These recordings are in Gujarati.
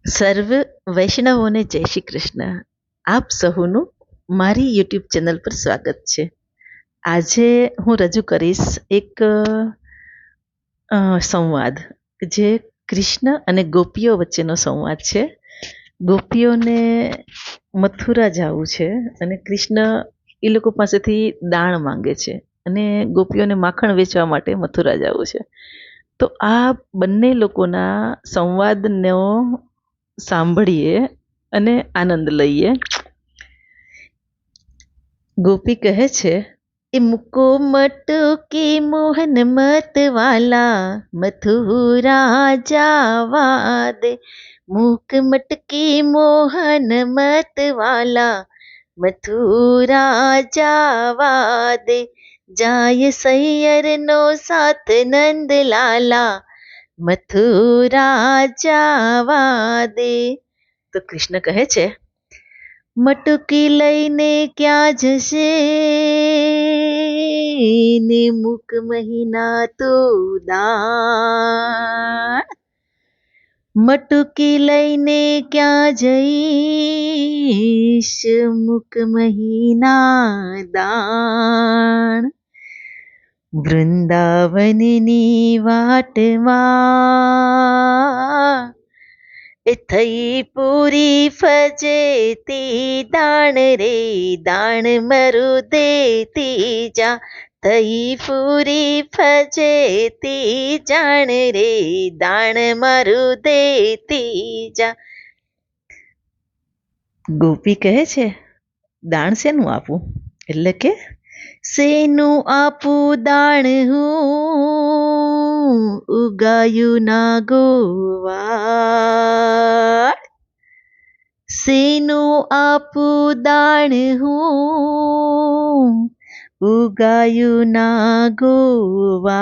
સર્વ વૈષ્ણવોને જય શ્રી કૃષ્ણ. આપ સહુનું મારી યુટ્યુબ ચેનલ પર સ્વાગત છે. આજે હું રજૂ કરીશ એક સંવાદ જે કૃષ્ણ અને ગોપીઓ વચ્ચેનો સંવાદ છે. ગોપીઓને મથુરા જવું છે અને કૃષ્ણ એ લોકો પાસેથી દાણ માંગે છે અને ગોપીઓને માખણ વેચવા માટે મથુરા જવું છે. તો આ બંને લોકોના સંવાદનો સાંભળીએ અને આનંદ લઈએ. ગોપી કહે છે, એ મૂકો મટકી મોહન મત વાલા મથુરા જાવા દે. મૂક મટકી મોહન મત વાલા મથુરા જાવા દે. જાય સૈયર નો સાથ નંદ લાલા મથુરા જાવા દે. તો કૃષ્ણ કહે છે, મટકી લઈને ક્યાં જશે ને મુક મહિના તો દાણ. મટકી લઈને ક્યાં જઈશ મુક મહિના દાણ. વૃંદાવનની વાટમાં એ થઈ પૂરી ફજેતી દાણ રે દાણ મરું દેતી જા. થઈ પૂરી ફજેતી જાણ રે દાણ મારું દેતી જા. ગોપી કહે છે, દાણ શેનું આપવું? એટલે કે શેનું આપું દાણ હું ઉગાયું ના ગોવાળ. શેનું આપું દાણ હું ઉગાયું ના ગોવાળ.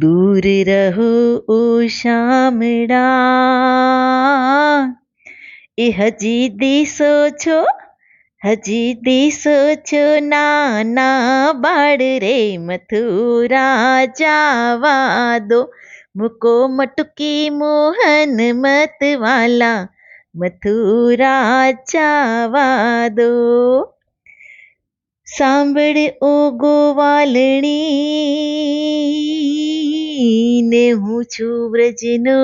દૂર રહો ઓ શામળા એ હજી દીસો છો નાના બાળ રે મથુરા જાવા દો. મૂકો મટકી મોહન મત વાલા મથુરા જાવા દો. સાંભળ ઓ ગોવાલણી ને હું છું વ્રજનો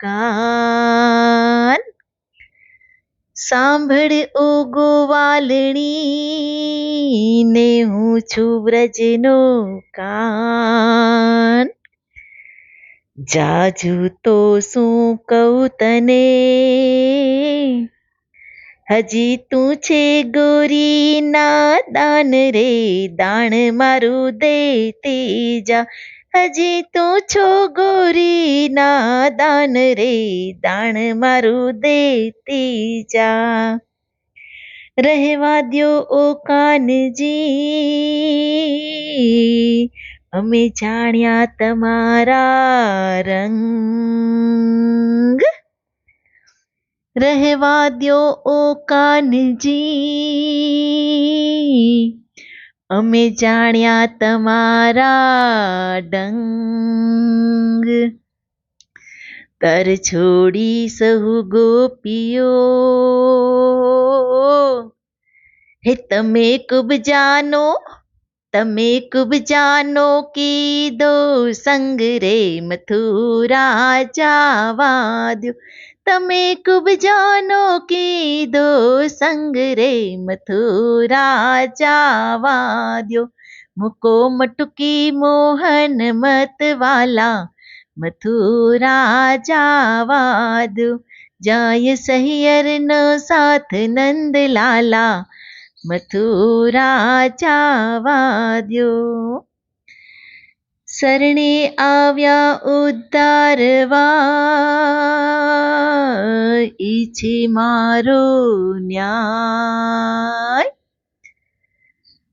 કાન. સાંભળ ઓ ગોવાલણી ને હું છું વ્રજનો કાન. જાજુ તો શું કહું તને હજી તું છે ગોરી નાદાન રે દાણ મારું દેતી જા. હજી તું છો ગોરી નાદાન રે દાણ મારું દેતી જા. રહેવા દ્યો ઓ કાનજી અમે જાણ્યા તમારા રંગ. રહેવા દ્યો ઓ કાનજી અમે જાણ્યા તમારા ડંગ. તર છોડી સહુ ગોપીઓ હે તમે કુબજાનો કીધો સંગ રે મથુરા જાવા દ્યો. તમે કુબજાનો કીધો સંગ રે મથુરા જાવા દ્યો. મૂકો મટકી મોહન મત વાલા મથુરા જાવા દો. જાય સહિયર નો સાથ નંદ લાલા મથુરા જાવા દ્યો. શરણે આવ્યા ઉદ્ધારવા ઈછે મારો ન્યાય.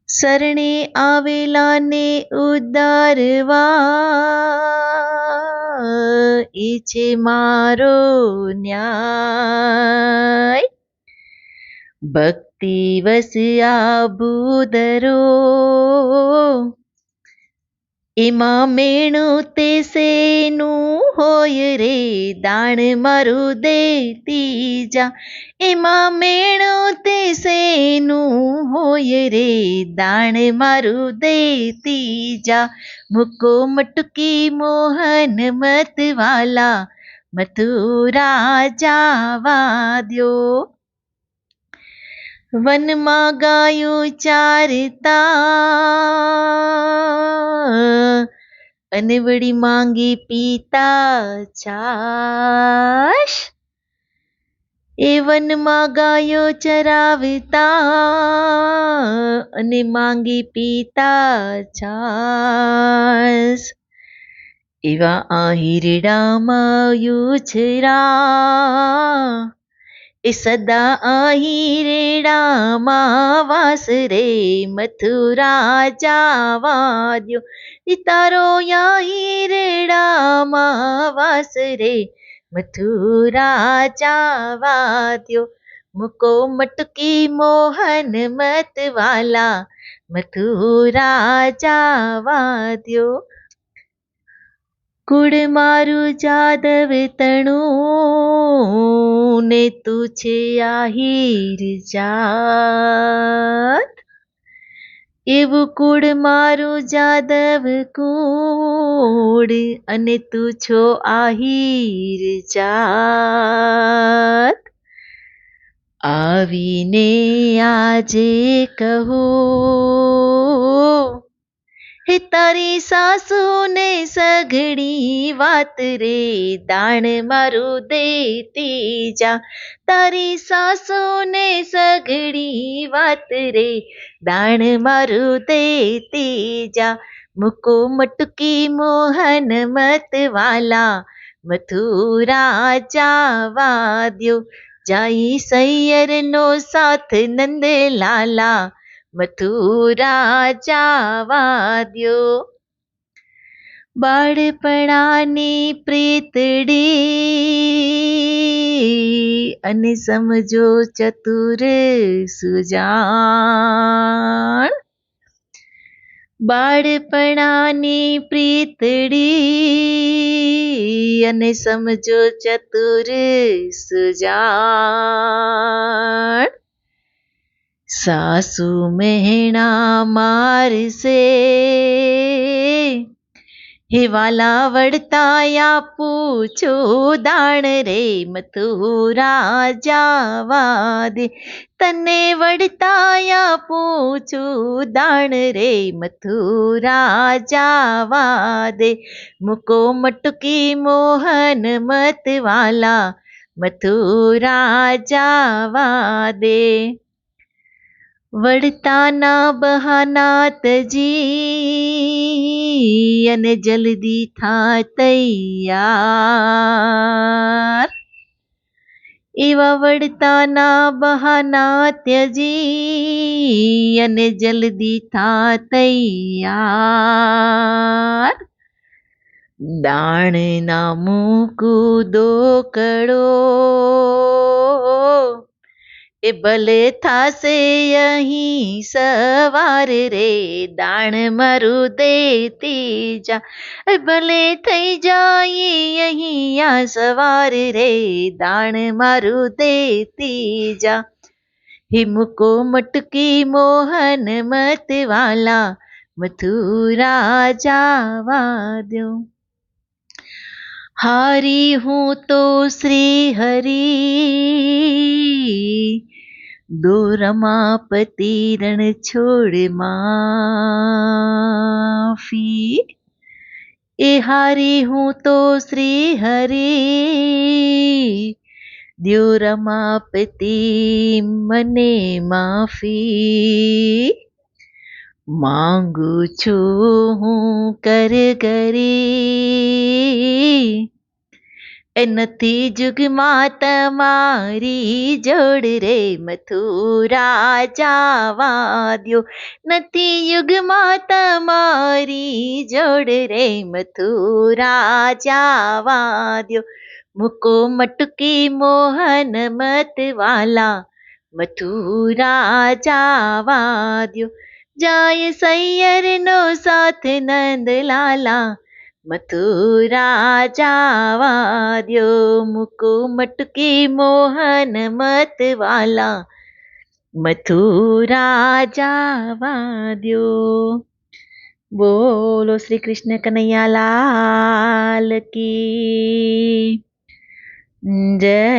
શરણે આવેલાને ઉદ્ધારવા ઈછે મારો ન્યાય. ભક્તિ વસ આ ભૂદરો એમાં મેણું તે શેનું હોય રે દાણ મારું દેતી જા. એમાં મેણું તે શેનું હોય રે દાણ મારું દેતી જા. મૂકો મટકી મોહન મતવાલા મથુરા જાવા દ્યો. વનમાં ગાયો ચારતા અને વળી માંગી પીતા છાશ. એ વનમાં ગાયો ચરાવતા અને માંગી પીતા છાશ. એવા આ હીરડામાં યુછરા એ સદા આ હીરડામાં વાસ રે મથુરા જાવા દ્યો. ઈ તારો યા હીરડામાં વાસ રે મથુરા જાવા દ્યો. મૂકો મટકી મોહન મતવાલા મથુરા જાવા દ્યો. કુળ મારું જાદવ તણું ને તું છે આહીર જાત. એવું કુળ મારું જાદવ કુળ અને તું છો આહીર જાત. આવીને આજે કહું હે તારી સાસુ ને સઘળી વાત રે દાણ મારું દેતી જા. તારી સાસુ ને સઘળી વાત રે દાણ મારું દેતી જા. મૂકો મટકી મોહન મતવાલા મથુરા જાવા દ્યો. જાઈ સૈયરનો સાથ નંદલાલા મથુરા જાવા દ્યો. બાળપણાની પ્રીતડી અને સમજો ચતુર સુજાણ. બાળપણાની પ્રીતડી અને સમજો ચતુર સુજાણ. સાસુ મહેણા મારશે હે વાલા વડતાયા પૂછો દાણ રે મથુરા જાવા દે. તને વડતાયા પૂછું દાણ રે મથુરા જાવા દે. મૂકો મટકી મોહન મતવાલા મથુરા જાવા દે. વડતાના બહાના તજી અને જલ્દી થા તૈયાર. એવા વડતાના બહાના ત્યજી અને જલ્દી થા તૈયાર. દાણ ના મૂકું દોકડો એ ભલે થાશે અહીં સવાર રે દાણ મારું દેતી જા. ભલે થઈ જાય અહીંયા સવાર રે દાણ મારું દેતી જા. હે મૂકો મટકી મોહન મતવાલા મથુરા જાવા દ્યો. હારી હું તો શ્રી હરી દો રમાપતિ રણ છોડ માફી. એ હારી હું તો શ્રી હરી દ્યો રમાપતિ મને માફી. માંગુ છું હું કર કરી એ નથી જુગમાં તમારી જોડ રે મથુરા જાવા દ્યો. નથી યુગમાં તમારી જોડ રે મથુરા જાવા દ્યો. મૂકો મટકી મોહન મતવાલા મથુરા જાવા દ્યો. જાય સૈયરનો સાથ નંદલાલા, મથુરા જાવા દ્યો, મૂકો મટકી મોહન મતવાલા, મથુરા જાવા દ્યો. બોલો શ્રી કૃષ્ણ કનૈયા લાલ કી જય.